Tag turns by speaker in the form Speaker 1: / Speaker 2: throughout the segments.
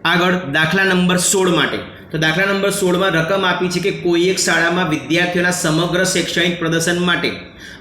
Speaker 1: આગળ દાખલા નંબર 16 માટે તો દાખલા નંબર 16 માં રકમ આપી છે કે કોઈ એક શાળામાં વિદ્યાર્થીઓના સમગ્ર શૈક્ષણિક પ્રદર્શન માટે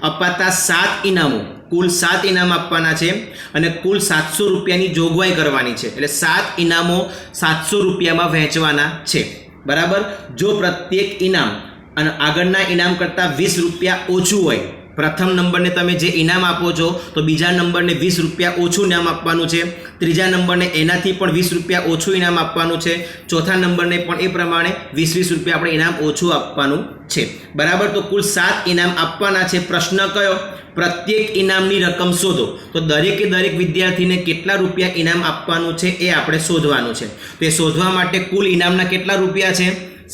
Speaker 1: અપાતા 7 ઇનામો કુલ 7 ઇનામ આપવાના છે અને કુલ 700 રૂપિયાની જોગવાઈ કરવાની છે એટલે 7 ઇનામો 700 રૂપિયામાં વહેંચવાના છે બરાબર। જો પ્રત્યેક ઇનામ અને આગળના ઇનામ કરતાં 20 રૂપિયા ઓછું હોય, પ્રથમ નંબરને તમે જે ઇનામ આપો છો તો બીજા નંબરને 20 રૂપિયા ઓછું ઇનામ આપવાનું છે, ત્રીજા નંબરને એનાથી પણ 20 રૂપિયા ઓછું ઇનામ આપવાનું છે, ચોથા નંબરને પણ એ પ્રમાણે 20 રૂપિયા આપણે ઇનામ ઓછું આપવાનું છે બરાબર। તો કુલ 7 ઇનામ આપવાના છે। પ્રશ્ન કયો? પ્રત્યેક ઇનામની રકમ શોધો। તો દરેકે દરેક વિદ્યાર્થીને કેટલા રૂપિયા ઇનામ આપવાનું છે એ આપણે શોધવાનું છે। તો એ શોધવા માટે કુલ ઇનામના કેટલા રૂપિયા છે?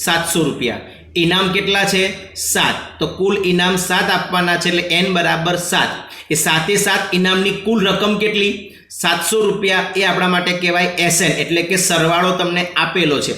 Speaker 1: 700 રૂપિયા। ઇનામ કેટલા છે? 7। તો કુલ ઇનામ 7 આપવાના છે એટલે n બરાબર 7। એ 7 ઇનામની કુલ રકમ કેટલી? 700 રૂપિયા। એ આપણા માટે કહેવાય SN એટલે કે સરવાળો તમને આપેલો છે।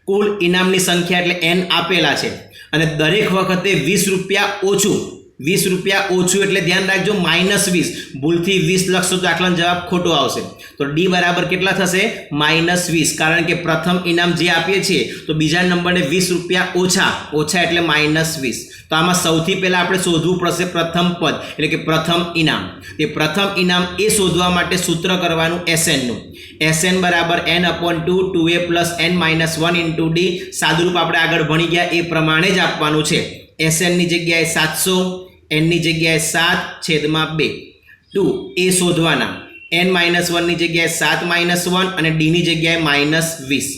Speaker 1: કુલ ઇનામની સંખ્યા એટલે n આપેલા છે અને દરેક વખતે 20 રૂપિયા ઓછું 20 રૂપિયા ઓછું એટલે ધ્યાન રાખજો -20 ભૂલથી 20 લખશો તો દાખલાનો જવાબ ખોટો આવશે। તો d બરાબર કેટલા થશે? -20 કારણ કે પ્રથમ ઇનામ જે આપીએ છીએ તો બીજા નંબરને 20 રૂપિયા ઓછા એટલે -20। તો આમાં સૌથી પહેલા આપણે શોધવું પડશે પ્રથમ પદ એટલે કે પ્રથમ ઇનામ। તે પ્રથમ ઇનામ એ શોધવા માટે સૂત્ર કરવાનું SN નું। SN બરાબર n/2 2a + n - 1 × d। સાદુરૂપ આપણે આગળ ભણી ગયા એ પ્રમાણે જ આપવાનું છે। SN ની જગ્યાએ 700, n ની જગ્યાએ 7/2 2 એ શોધવાના, n - 1 ની જગ્યાએ 7 - 1 અને d ની જગ્યાએ -20।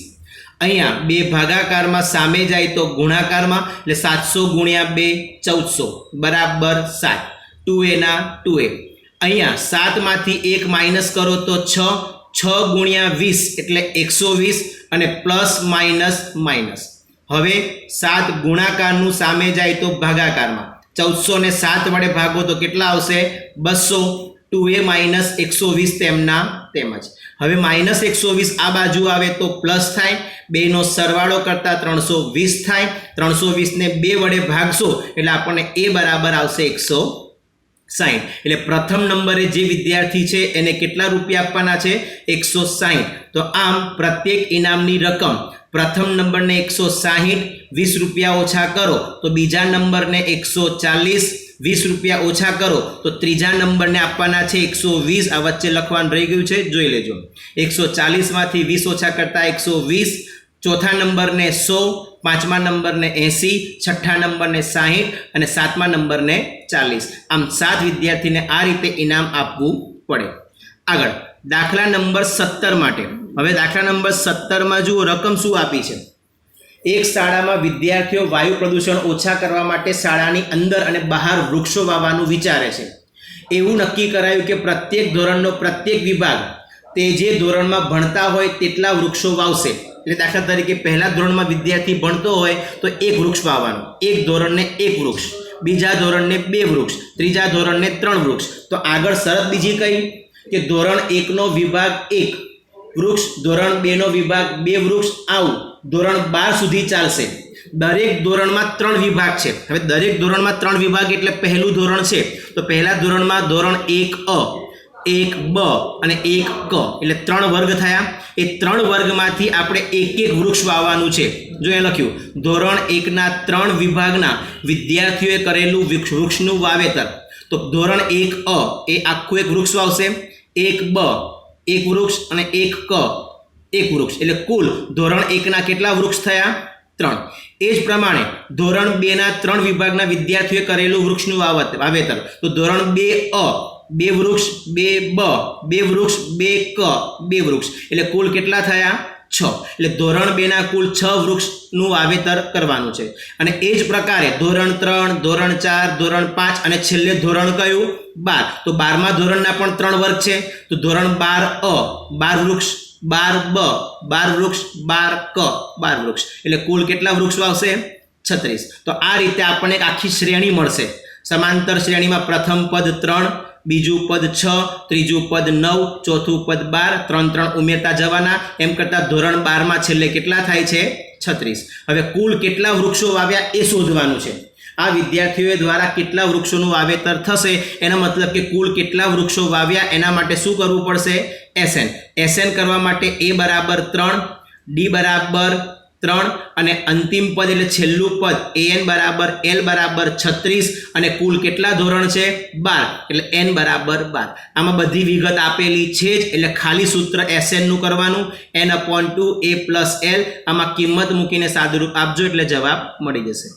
Speaker 1: અહીંયા બે ભાગાકારમાં સામે જાય તો ગુણાકારમાં એટલે 700 × 2 1400 બરાબર 7 2a ના 2a। અહીંયા 7 માંથી 1 માઇનસ કરો તો 6 6 × 20 એટલે 120 અને પ્લસ માઇનસ। હવે 7 ગુણાકારનું સામે જાય તો ભાગાકારમાં 1400 ને 7 વડે ભાગો તો કેટલા આવશે? 200 2a - 120 તેમના તેમજ। હવે -120 આ બાજુ આવે તો પ્લસ થાય, બેનો સરવાળો કરતા 320 થાય, 320 ને 2 વડે ભાગશો એટલે આપણને a બરાબર આવશે 160। એટલે પ્રથમ નંબરે જે વિદ્યાર્થી છે એને કેટલા રૂપિયા આપવાના છે? 160। તો આમ પ્રત્યેક ઇનામની રકમ પ્રથમ નંબરને 160, 20 રૂપિયા ઓછા કરો તો બીજા નંબરને 140, 20 રૂપિયા ઓછા કરો તો ત્રીજા નંબરને આપવાના છે 120। આ વચ્ચે લખવાનું રહી ગયું છે, જોઈ લેજો। 140 માંથી 20 ઓછા કરતા 120, ચોથા નંબરને 100, પાંચમા નંબરને 80, છઠ્ઠા નંબરને 60 અને સાતમા નંબરને 40। આમ 7 વિદ્યાર્થીને આ રીતે ઇનામ આપવું પડે। આગળ દાખલા નંબર 17 માટે હવે દાખલા નંબર 17માં જુઓ રકમ શું આપી છે? એક શાળામાં વિદ્યાર્થીઓ વાયુ પ્રદૂષણ ઓછા કરવા માટે શાળાની અંદર અને બહાર વૃક્ષો વાવવાનું વિચારે છે। એવું નક્કી કરાયું કે પ્રત્યેક ધોરણનો પ્રત્યેક વિભાગ તે જે ધોરણમાં ભણતા હોય તેટલા વૃક્ષો વાવશે। એટલે દાખલા તરીકે પહેલા ધોરણમાં વિદ્યાર્થી ભણતો હોય તો 1 વૃક્ષ વાવવાનું, એક ધોરણને 1 વૃક્ષ, બીજા ધોરણને 2 વૃક્ષ, ત્રીજા ધોરણને 3 વૃક્ષ। તો આગળ શરત બીજી કઈ કે ધોરણ 1 નો વિભાગ 1 વૃક્ષ, ધોરણ 2 નો વિભાગ 2 વૃક્ષ, આવું ધોરણ 12 સુધી ચાલશે। દરેક ધોરણમાં 3 વિભાગ છે। હવે દરેક ધોરણમાં 3 વિભાગ એટલે પહેલું ધોરણ છે તો પહેલા ધોરણમાં ધોરણ 1A, 1B અને 1K એટલે 3 વર્ગ થયા। એ 3 વર્ગમાંથી આપણે એક વૃક્ષ વાવવાનું છે। જો એ લખ્યું ધોરણ 1 ના 3 વિભાગના વિદ્યાર્થીઓએ કરેલું વૃક્ષનું વાવેતર, તો ધોરણ 1A એ આખું એક વૃક્ષ વાવશે, 1B 1 વૃક્ષ અને 1K 1 વૃક્ષ એટલે કુલ ધોરણ 1 ના કેટલા વૃક્ષ થયા? 3। એ જ પ્રમાણે ધોરણ 2 ના 3 વિભાગના વિદ્યાર્થીઓએ કરેલું વૃક્ષનું વાવેતર, તો ધોરણ 2A 2 વૃક્ષ, 2B 2 વૃક્ષ, 2K 2 વૃક્ષ એટલે કુલ કેટલા થયા? 6। એટલે ધોરણ 2 ના કુલ 6 વૃક્ષનું વાવેતર કરવાનું છે। અને એ જ પ્રકારે ધોરણ 3, ધોરણ 4, ધોરણ 5 અને છેલ્લે ધોરણ કયું? 12। તો 12મા ધોરણના પણ 3 વર્ગ છે તો ધોરણ 12A 12 વૃક્ષ, 12B 12 વૃક્ષ, 12K 12 વૃક્ષ એટલે કુલ કેટલા વૃક્ષ વાવશે? 36। તો આ રીતે આપણને એક આખી શ્રેણી મળશે। સમાંતર શ્રેણીમાં પ્રથમ પદ 3, બીજું પદ 6, ત્રીજું પદ 9, ચોથું પદ 12, 3 3 ઉમેરતા જવાના, એમ કરતા ધોરણ 12માં છેલ્લે કેટલા થાય છે? 36। હવે કુલ કેટલા વૃક્ષો વાવ્યા એ શોધવાનું છે। આ વિદ્યાર્થીઓ દ્વારા કેટલા વૃક્ષોનું વાવેતર થશે એનો મતલબ કે કુલ કેટલા વૃક્ષો વાવ્યા એના માટે શું કરવું પડશે? SN કરવા માટે a બરાબર 3, d બરાબર 3 અને અંતિમ પદ એટલે છેલ્લું પદ an બરાબર l બરાબર 36 અને કુલ કેટલા ધોરણ છે 12 એટલે n બરાબર 12. આમાં બધી વિગત આપેલી છે જ એટલે ખાલી સૂત્ર SN નું કરવાનું n/2 a + l. આમાં કિંમત મૂકીને સાદુરૂપ આપજો એટલે જવાબ મળી જશે.